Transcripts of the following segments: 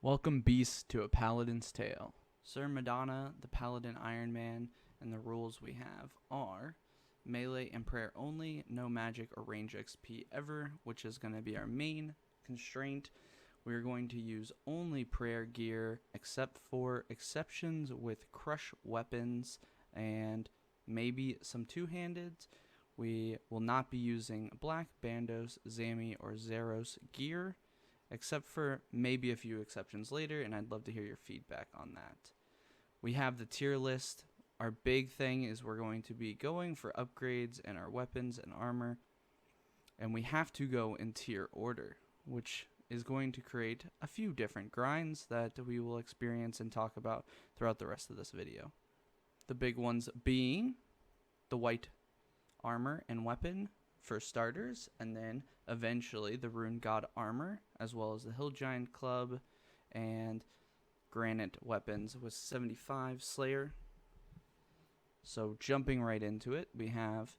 Welcome beasts to a Paladin's tale. Sir Madona, the Paladin Ironman, and the rules we have are melee and prayer only, no magic or range XP ever, which is going to be our main constraint. We're going to use only prayer gear, except for exceptions with crush weapons and maybe some two-handeds. We will not be using Black, Bandos, Zami, or Zeros gear, except for maybe a few exceptions later, and I'd love to hear your feedback on that. We have the tier list. Our big thing is we're going to be going for upgrades in our weapons and armor, and we have to go in tier order, which is going to create a few different grinds that we will experience and talk about throughout the rest of this video. The big ones being the white armor and weapon for starters, and then eventually the Rune God armor, as well as the Hill Giant Club and granite weapons with 75 Slayer. So jumping right into it, we have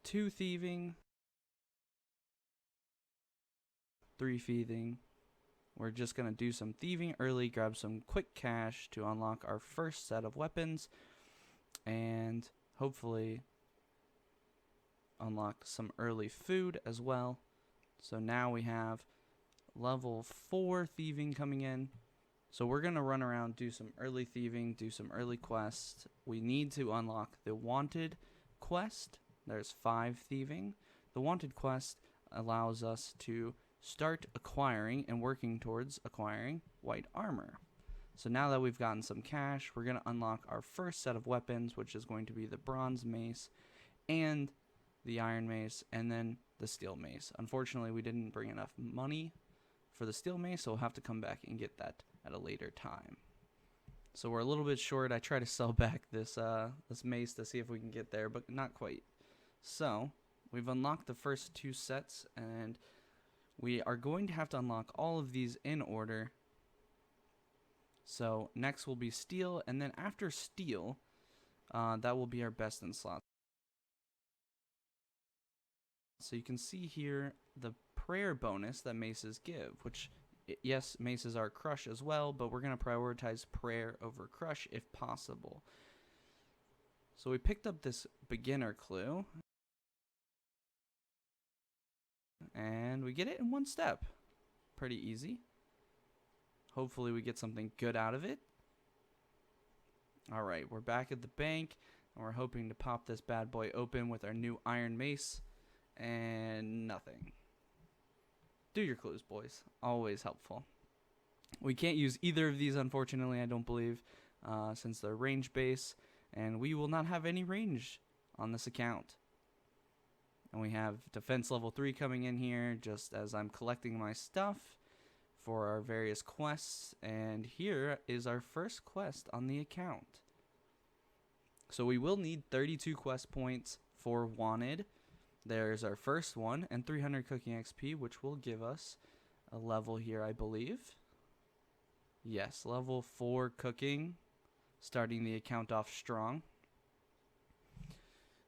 2 thieving, 3 thieving. We're just going to do some thieving early, grab some quick cash to unlock our first set of weapons, and hopefully unlock some early food as well. So now we have level 4 thieving coming in. So we're going to run around, do some early thieving, do some early quests. We need to unlock the wanted quest. There's 5 thieving. The wanted quest allows us to start acquiring and working towards acquiring white armor. So now that we've gotten some cash, we're going to unlock our first set of weapons, which is going to be the bronze mace and the iron mace, and then the steel mace. Unfortunately, we didn't bring enough money for the steel mace, so we'll have to come back and get that at a later time. So we're a little bit short. I try to sell back this mace to see if we can get there, but not quite. So we've unlocked the first 2 sets, and we are going to have to unlock all of these in order. So next will be steel, and then after steel, that will be our best in slot. So you can see here the prayer bonus that maces give, which, yes, maces are crush as well, but we're going to prioritize prayer over crush if possible. So we picked up this beginner clue, and we get it in 1 step. Pretty easy. Hopefully we get something good out of it. Alright, we're back at the bank, and we're hoping to pop this bad boy open with our new iron mace, and nothing. Do your clues, boys. Always helpful. We can't use either of these, unfortunately, I don't believe, since they're range base, and we will not have any range on this account. And we have defense level 3 coming in here, just as I'm collecting my stuff for our various quests, and here is our first quest on the account. So we will need 32 quest points for wanted. There's our first one, and 300 cooking XP, which will give us a level here, I believe. Yes, level 4 cooking, starting the account off strong.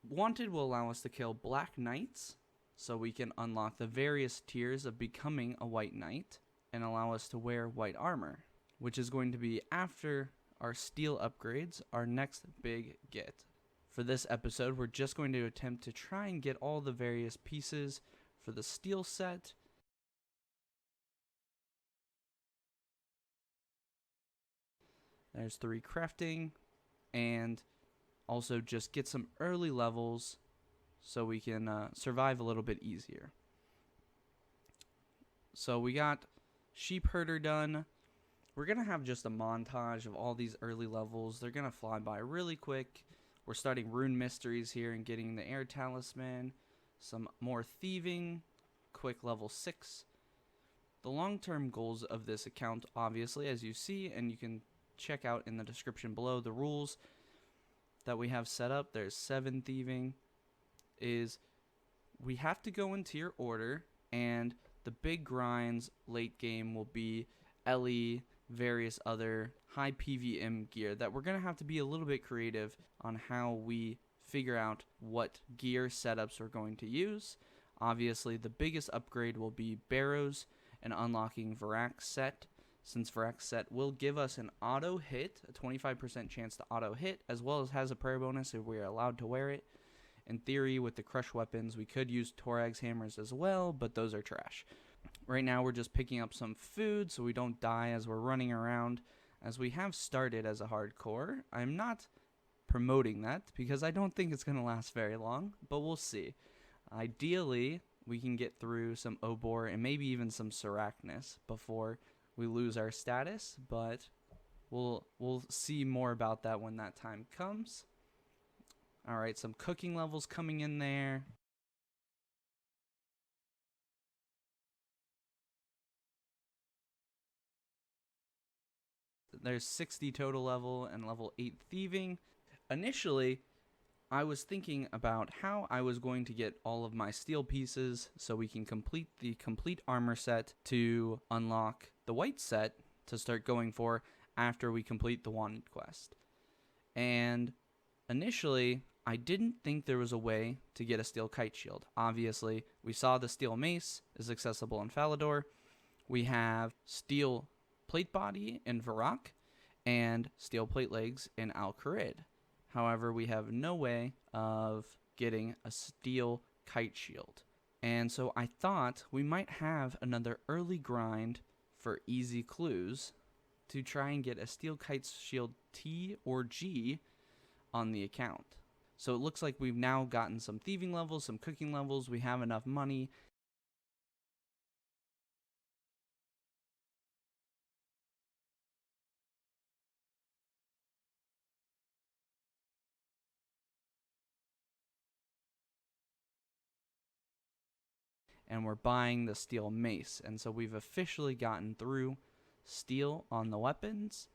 Wanted will allow us to kill black knights, so we can unlock the various tiers of becoming a white knight, and allow us to wear white armor, which is going to be after our steel upgrades, our next big get. For this episode, we're just going to attempt to try and get all the various pieces for the steel set. There's 3 crafting, and also just get some early levels so we can survive a little bit easier. So we got sheep herder done. We're going to have just a montage of all these early levels. They're going to fly by really quick. We're starting rune mysteries here and getting the air talisman, some more thieving, quick level 6. The long-term goals of this account, obviously, as you see, and you can check out in the description below the rules that we have set up. There's 7 thieving, is we have to go in tier order, and the big grinds late game will be Ellie, various other high PVM gear that we're going to have to be a little bit creative on how we figure out what gear setups we're going to use. Obviously, the biggest upgrade will be Barrows and unlocking Varak's set, since Varak's set will give us an auto hit, a 25% chance to auto hit, as well as has a prayer bonus if we are allowed to wear it. In theory, with the crush weapons, we could use Torag's hammers as well, but those are trash. Right now, we're just picking up some food so we don't die as we're running around, as we have started as a hardcore. I'm not promoting that because I don't think it's going to last very long, but we'll see. Ideally, we can get through some Obor and maybe even some Sarachnis before we lose our status, but we'll see more about that when that time comes. All right, some cooking levels coming in there. There's 60 total level and level 8 thieving. Initially, I was thinking about how I was going to get all of my steel pieces so we can complete the complete armor set to unlock the white set to start going for after we complete the wanted quest. And initially, I didn't think there was a way to get a steel kite shield. Obviously, we saw the steel mace is accessible in Falador. We have steel plate body in Varak and steel plate legs in Al-Kharid. However, we have no way of getting a steel kite shield. And so I thought we might have another early grind for easy clues to try and get a steel kite shield T or G on the account. So it looks like we've now gotten some thieving levels, some cooking levels. We have enough money. And we're buying the steel mace. And so we've officially gotten through steel on the weapons.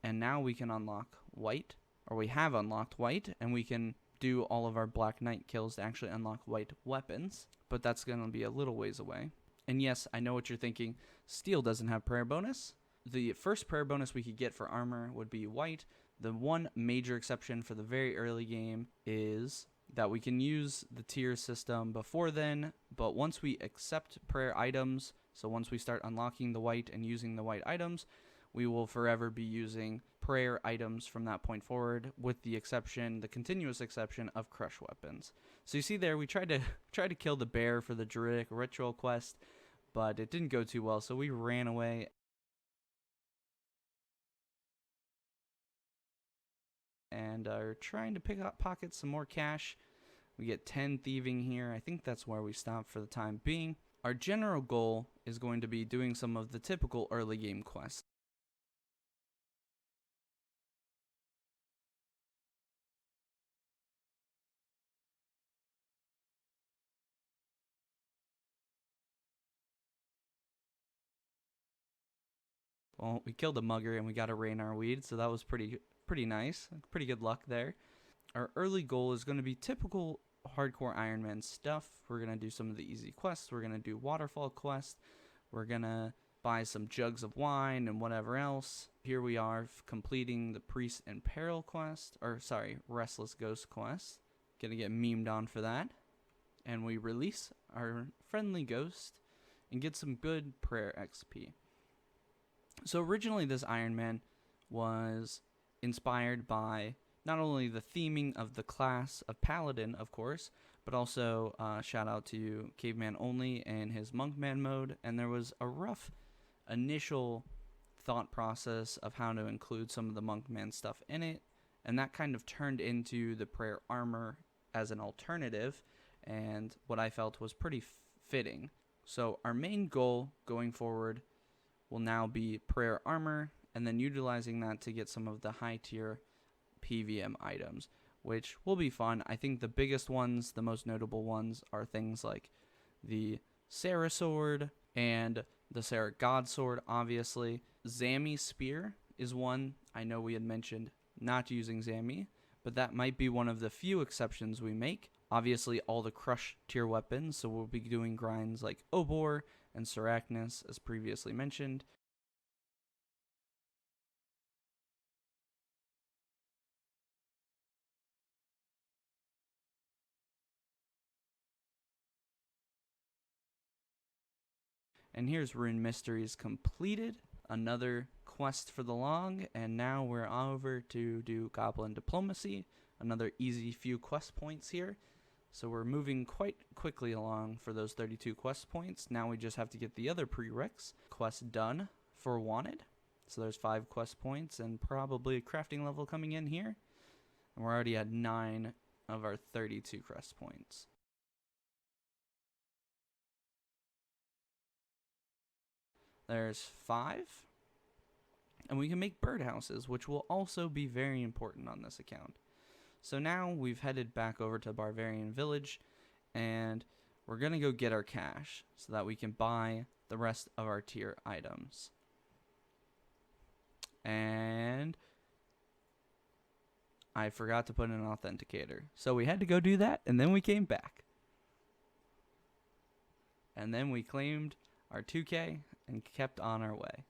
And now we can unlock white, or we have unlocked white, and we can do all of our Black Knight kills to actually unlock white weapons. But that's going to be a little ways away. And yes, I know what you're thinking. Steel doesn't have prayer bonus. The first prayer bonus we could get for armor would be white. The one major exception for the very early game is that we can use the tier system before then, but once we accept prayer items, so once we start unlocking the white and using the white items, we will forever be using prayer items from that point forward, with the exception, the continuous exception of crush weapons. So you see there, we tried to kill the bear for the Druidic ritual quest, but it didn't go too well, so we ran away and are trying to pocket some more cash. We get 10 thieving here. I think that's where we stop for the time being. Our general goal is going to be doing some of the typical early game quests. Well, we killed a mugger and we got a Raynar weed, so that was pretty nice. Pretty good luck there. Our early goal is going to be typical hardcore Ironman stuff. We're going to do some of the easy quests. We're going to do waterfall quests. We're going to buy some jugs of wine and whatever else. Here we are completing the Priest in Peril quest, or sorry, Restless Ghost quest. Gonna get memed on for that. And we release our friendly ghost and get some good prayer XP. So originally this Ironman was inspired by not only the theming of the class of Paladin, of course, but also shout out to Caveman Only and his Monkman mode. And there was a rough initial thought process of how to include some of the Monkman stuff in it, and that kind of turned into the prayer armor as an alternative, and what I felt was pretty fitting. So our main goal going forward will now be prayer armor, and then utilizing that to get some of the high tier PVM items, which will be fun. I think the biggest ones, the most notable ones, are things like the Sarah Sword and the Sarah God Sword, obviously. Zami Spear is one. I know we had mentioned not using Zami, but that might be one of the few exceptions we make. Obviously, all the Crush tier weapons, so we'll be doing grinds like Obor and Sarachnis, as previously mentioned. And here's Rune Mysteries completed. Another quest for the log, and now we're over to do Goblin Diplomacy. Another easy few quest points here. So we're moving quite quickly along for those 32 quest points. Now we just have to get the other prereqs. Quest done for Wanted. So there's 5 quest points and probably a crafting level coming in here. And we're already at 9 of our 32 quest points. There's 5. And we can make birdhouses, which will also be very important on this account. So now we've headed back over to Barbarian Village, and we're going to go get our cash so that we can buy the rest of our tier items. And I forgot to put in an authenticator. So we had to go do that, and then we came back. And then we claimed our 2K and kept on our way.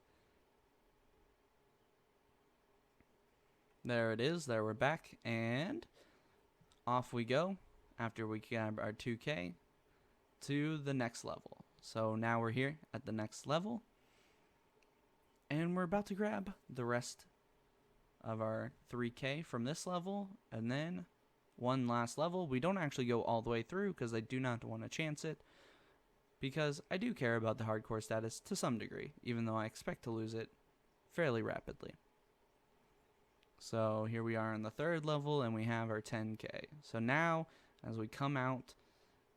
There it is. There we're back, and off we go after we grab our 2K to the next level. So now we're here at the next level, and we're about to grab the rest of our 3K from this level, and then one last level. We don't actually go all the way through because I do not want to chance it, because I do care about the hardcore status to some degree, even though I expect to lose it fairly rapidly. So here we are on the 3rd level, and we have our 10K. So now, as we come out,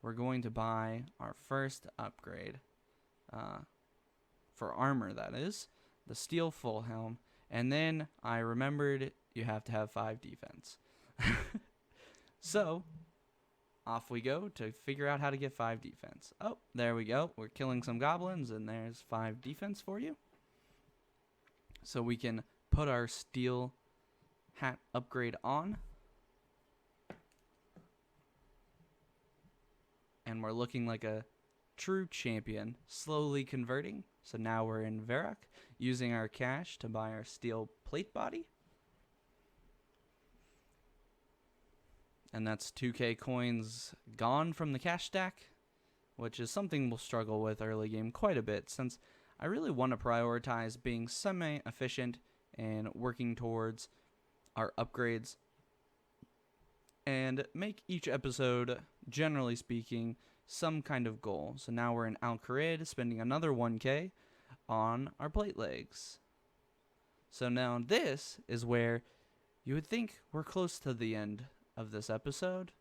we're going to buy our first upgrade. For armor, that is. The steel full helm. And then I remembered you have to have 5 defense. So, off we go to figure out how to get 5 defense. Oh, there we go. We're killing some goblins, and there's 5 defense for you. So we can put our steel hat upgrade on, and we're looking like a true champion, slowly converting. So now we're in Varrock, using our cash to buy our steel plate body, and that's 2K coins gone from the cash stack, which is something we'll struggle with early game quite a bit, since I really want to prioritize being semi-efficient and working towards our upgrades, and make each episode, generally speaking, some kind of goal. So now we're in Al-Kharid, spending another 1K on our plate legs. So now this is where you would think we're close to the end of this episode,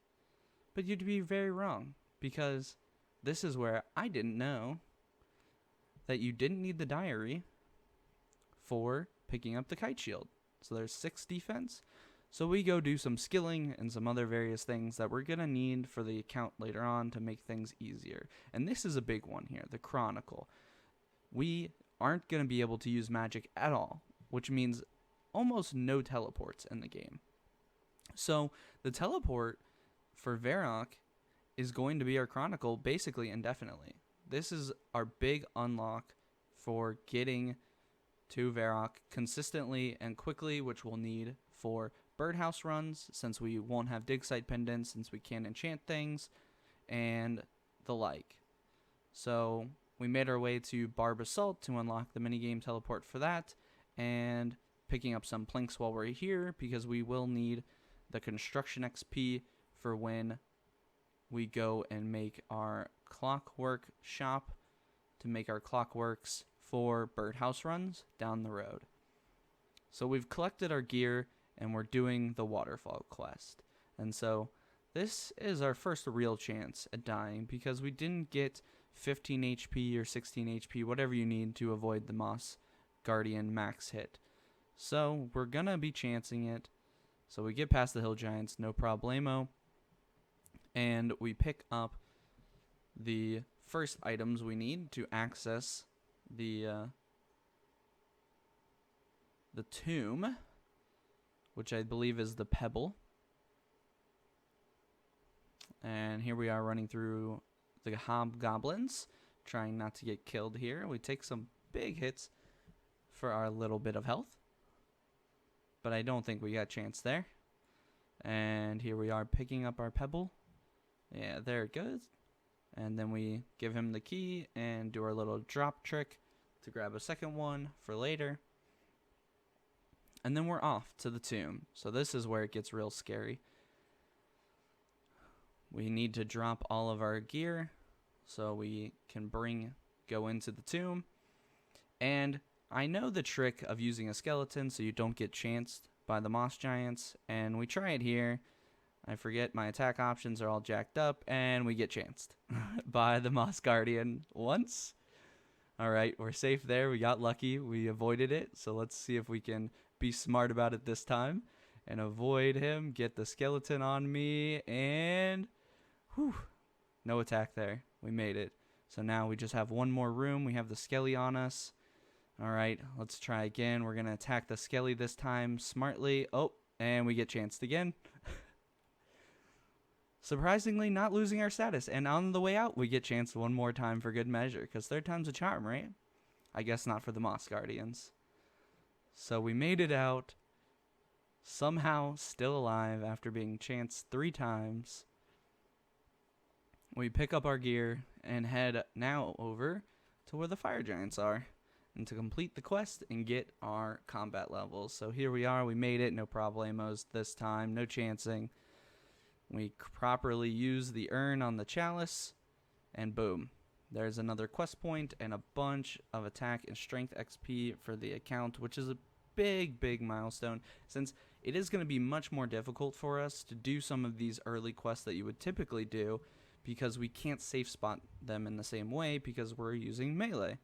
but you'd be very wrong, because this is where I didn't know that you didn't need the diary for picking up the kite shield. So there's 6 defense. So we go do some skilling and some other various things that we're going to need for the account later on to make things easier. And this is a big one here, the Chronicle. We aren't going to be able to use magic at all, which means almost no teleports in the game. So the teleport for Varrock is going to be our Chronicle basically indefinitely. This is our big unlock for getting to Varrock consistently and quickly, which we'll need for birdhouse runs, since we won't have dig site pendants, since we can't enchant things, and the like. So we made our way to Barb Assault to unlock the minigame teleport for that, and picking up some plinks while we're here, because we will need the construction XP for when we go and make our clockwork shop to make our clockworks for birdhouse runs down the road. So we've collected our gear, and we're doing the waterfall quest. And so this is our first real chance at dying, because we didn't get 15 HP or 16 HP, whatever you need to avoid the Moss Guardian max hit. So we're gonna be chancing it. So we get past the Hill Giants, no problemo, and we pick up the first items we need to access the tomb, which I believe is the pebble. And here we are running through the hobgoblins, trying not to get killed here. We take some big hits for our little bit of health, but I don't think we got a chance there. And here we are picking up our pebble. Yeah, there it goes. And then we give him the key and do our little drop trick to grab a second one for later. And then we're off to the tomb. So this is where it gets real scary. We need to drop all of our gear so we can go into the tomb. And I know the trick of using a skeleton so you don't get chanced by the moss giants, and we try it here. I forget my attack options are all jacked up, and we get chanced by the moss guardian once. Alright, we're safe there. We got lucky. We avoided it, so let's see if we can be smart about it this time and avoid him. Get the skeleton on me, and whew, no attack there. We made it. So now we just have one more room. We have the skelly on us. Alright, let's try again. We're going to attack the skelly this time smartly. Oh, and we get chanced again. Surprisingly, not losing our status. And on the way out, we get chanced one more time for good measure. Because third time's a charm, right? I guess not for the Moss Guardians. So we made it out. Somehow still alive after being chanced 3 times. We pick up our gear and head now over to where the fire giants are. And to complete the quest and get our combat levels. So here we are. We made it. No problemos this time. No chancing. We properly use the urn on the chalice, and boom. There's another quest point and a bunch of attack and strength XP for the account, which is a big milestone, since it is going to be much more difficult for us to do some of these early quests that you would typically do, because we can't safe spot them in the same way because we're using melee.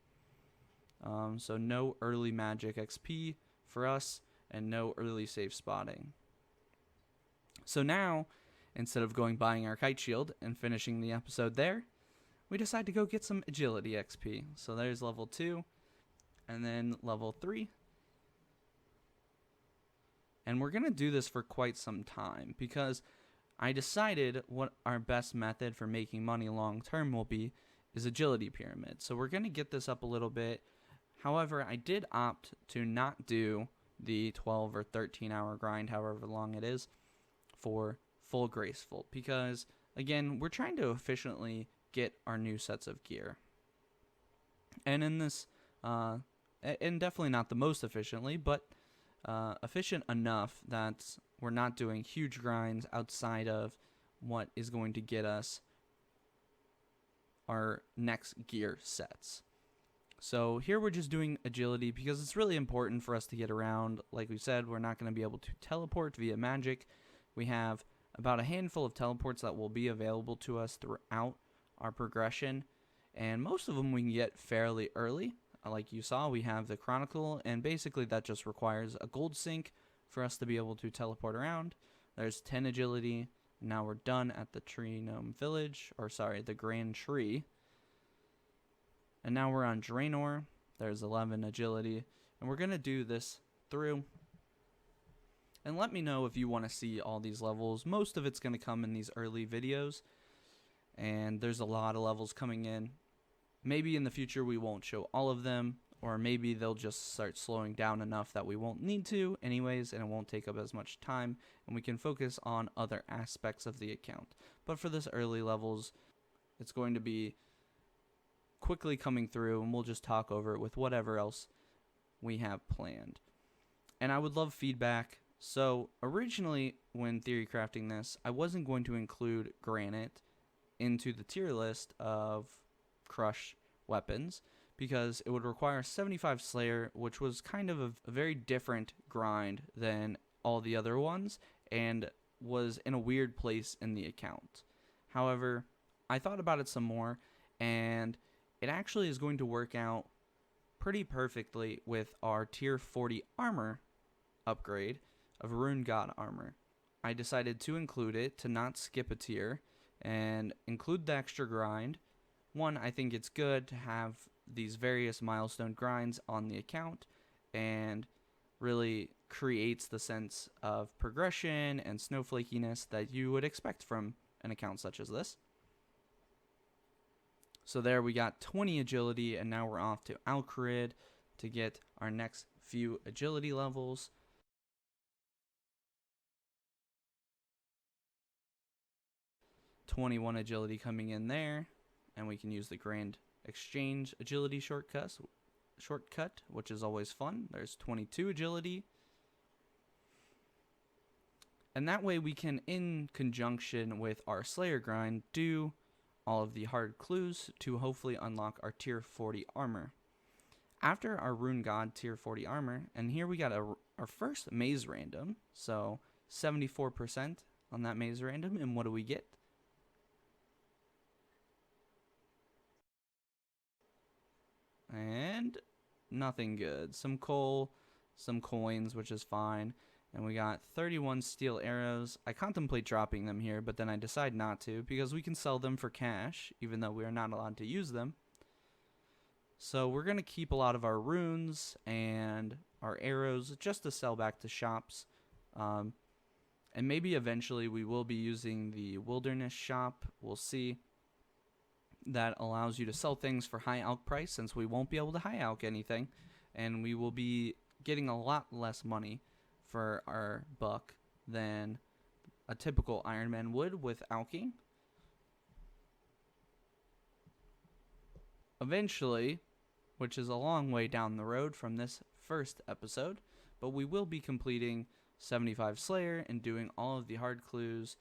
So no early magic XP for us, and no early safe spotting. So now, instead of buying our kite shield and finishing the episode there, we decide to go get some agility XP. So there's level 2, and then level 3. And we're going to do this for quite some time, because I decided what our best method for making money long term will be is agility pyramid. So we're going to get this up a little bit. However, I did opt to not do the 12 or 13 hour grind, however long it is, for full graceful, because again, we're trying to efficiently get our new sets of gear. And in this, and definitely not the most efficiently, but efficient enough that we're not doing huge grinds outside of what is going to get us our next gear sets. So here we're just doing agility because it's really important for us to get around. Like we said, we're not going to be able to teleport via magic. We have about a handful of teleports that will be available to us throughout our progression, and most of them we can get fairly early. Like you saw, we have the Chronicle, and basically that just requires a gold sink for us to be able to teleport around. There's 10 agility. Now we're done at the Tree Gnome Village, the Grand Tree. And now we're on Draenor. There's 11 agility. And we're going to do this through. And let me know if you want to see all these levels. Most of it's going to come in these early videos. And there's a lot of levels coming in. Maybe in the future we won't show all of them. Or maybe they'll just start slowing down enough that we won't need to anyways. And it won't take up as much time. And we can focus on other aspects of the account. But for this early levels, it's going to be quickly coming through, and we'll just talk over it with whatever else we have planned. And I would love feedback. So originally, when theory crafting this, I wasn't going to include granite into the tier list of crush weapons because it would require 75 Slayer, which was kind of a very different grind than all the other ones and was in a weird place in the account. However, I thought about it some more, and it actually is going to work out pretty perfectly with our tier 40 armor upgrade of Rune God armor. I decided to include it, to not skip a tier, and include the extra grind. One, I think it's good to have these various milestone grinds on the account, and really creates the sense of progression and snowflakiness that you would expect from an account such as this. So there we got 20 agility, and now we're off to Alcarid to get our next few agility levels. '21 agility coming in there. and we can use the Grand Exchange agility shortcut, which is always fun. There's 22 agility. And that way we can, in conjunction with our Slayer grind, do all of the hard clues to hopefully unlock our tier 40 armor. After our Rune God tier 40 armor, and here we got our first maze random, so 74% on that maze random, and what do we get? And nothing good. Some coal, some coins, which is fine. And we got 31 steel arrows. I contemplate dropping them here, but then I decide not to because we can sell them for cash, even though we are not allowed to use them. So we're going to keep a lot of our runes and our arrows just to sell back to shops. And maybe eventually we will be using the wilderness shop. We'll see. That allows you to sell things for high alch price, since we won't be able to high alch anything. And we will be getting a lot less money for our buck than a typical Ironman would with alching. Eventually, which is a long way down the road from this first episode, but we will be completing 75 Slayer and doing all of the hard clues.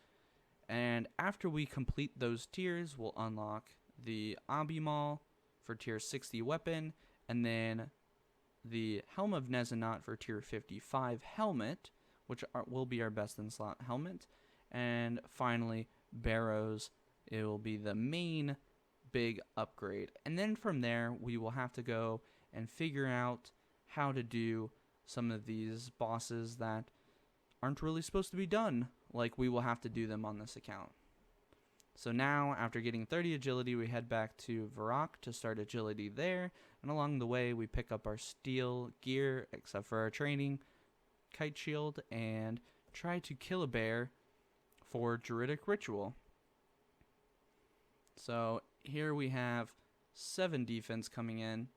And after we complete those tiers, we'll unlock the Abimall for tier 60 weapon, and then the Helm of Nezanot for tier 55 helmet, which will be our best in slot helmet. And finally, Barrows. It will be the main big upgrade. And then from there, we will have to go and figure out how to do some of these bosses that aren't really supposed to be done. Like, we will have to do them on this account. So now, after getting 30 agility, we head back to Varrock to start agility there. And along the way, we pick up our steel gear, except for our training, kite shield, and try to kill a bear for Druidic Ritual. So here we have 7 defense coming in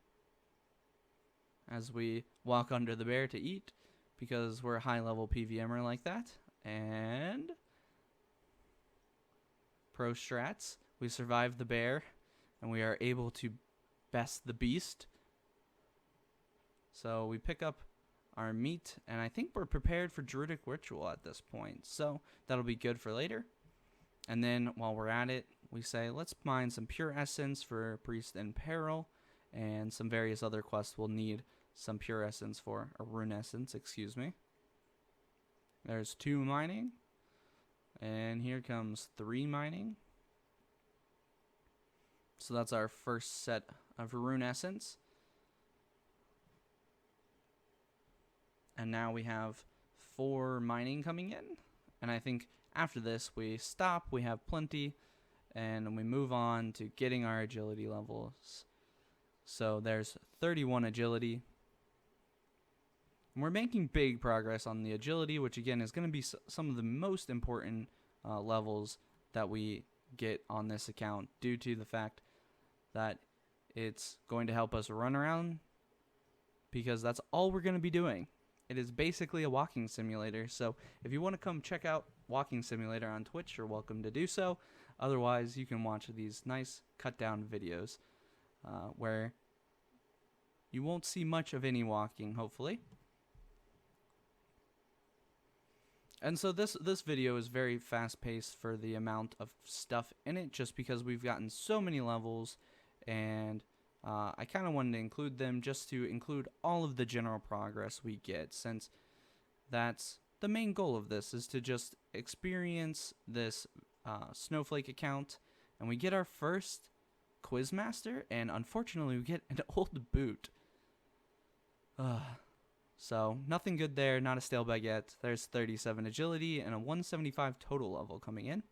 as we walk under the bear to eat, because we're a high-level PVMer like that. And pro strats, we survive the bear, and we are able to best the beast. So we pick up our meat, and I think we're prepared for Druidic Ritual at this point, so that'll be good for later. And then while we're at it, we say let's mine some pure essence for Priest in Peril, and some various other quests will need some pure essence for, or rune essence, excuse me. There's 2 mining, and here comes 3 mining. So that's our first set of rune essence. And now we have 4 mining coming in. And I think after this we stop, we have plenty, and we move on to getting our agility levels. So there's 31 agility. And we're making big progress on the agility, which again is going to be some of the most important levels that we get on this account, due to the fact that it's going to help us run around, because that's all we're going to be doing. It is basically a walking simulator. So if you want to come check out Walking Simulator on Twitch, you're welcome to do so. Otherwise, you can watch these nice cut down videos where you won't see much of any walking, hopefully. And so this video is very fast paced for the amount of stuff in it, just because we've gotten so many levels, and I kind of wanted to include them just to include all of the general progress we get, since that's the main goal of this, is to just experience this Snowflake account. And we get our first Quizmaster, and unfortunately we get an old boot. So nothing good there, not a stale baguette. There's 37 agility and a 175 total level coming in.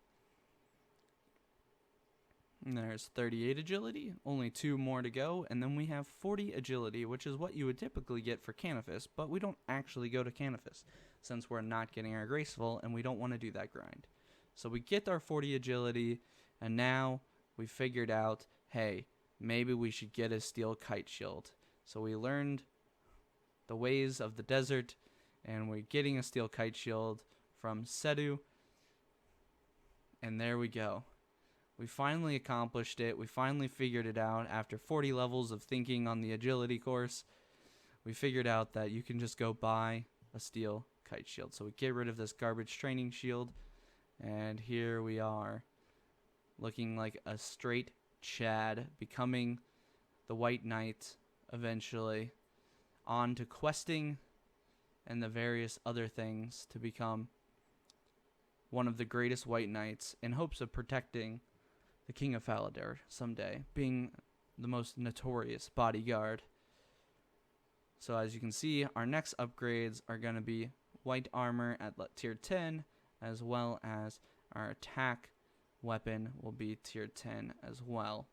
And there's 38 agility, only 2 more to go, and then we have 40 agility, which is what you would typically get for Canifis, but we don't actually go to Canifis, since we're not getting our Graceful, and we don't want to do that grind. So we get our 40 agility, and now we figured out, hey, maybe we should get a steel kite shield. So we learned the ways of the desert, and we're getting a steel kite shield from Sedu, and there we go. We finally accomplished it. We finally figured it out after 40 levels of thinking on the agility course. We figured out that you can just go buy a steel kite shield. So we get rid of this garbage training shield, and here we are, looking like a straight Chad, becoming the White Knight eventually, on to questing and the various other things to become one of the greatest White Knights in hopes of protecting the King of Faladin someday, being the most notorious bodyguard. So as you can see, our next upgrades are going to be white armor at tier 10, as well as our attack weapon will be tier 10 as well.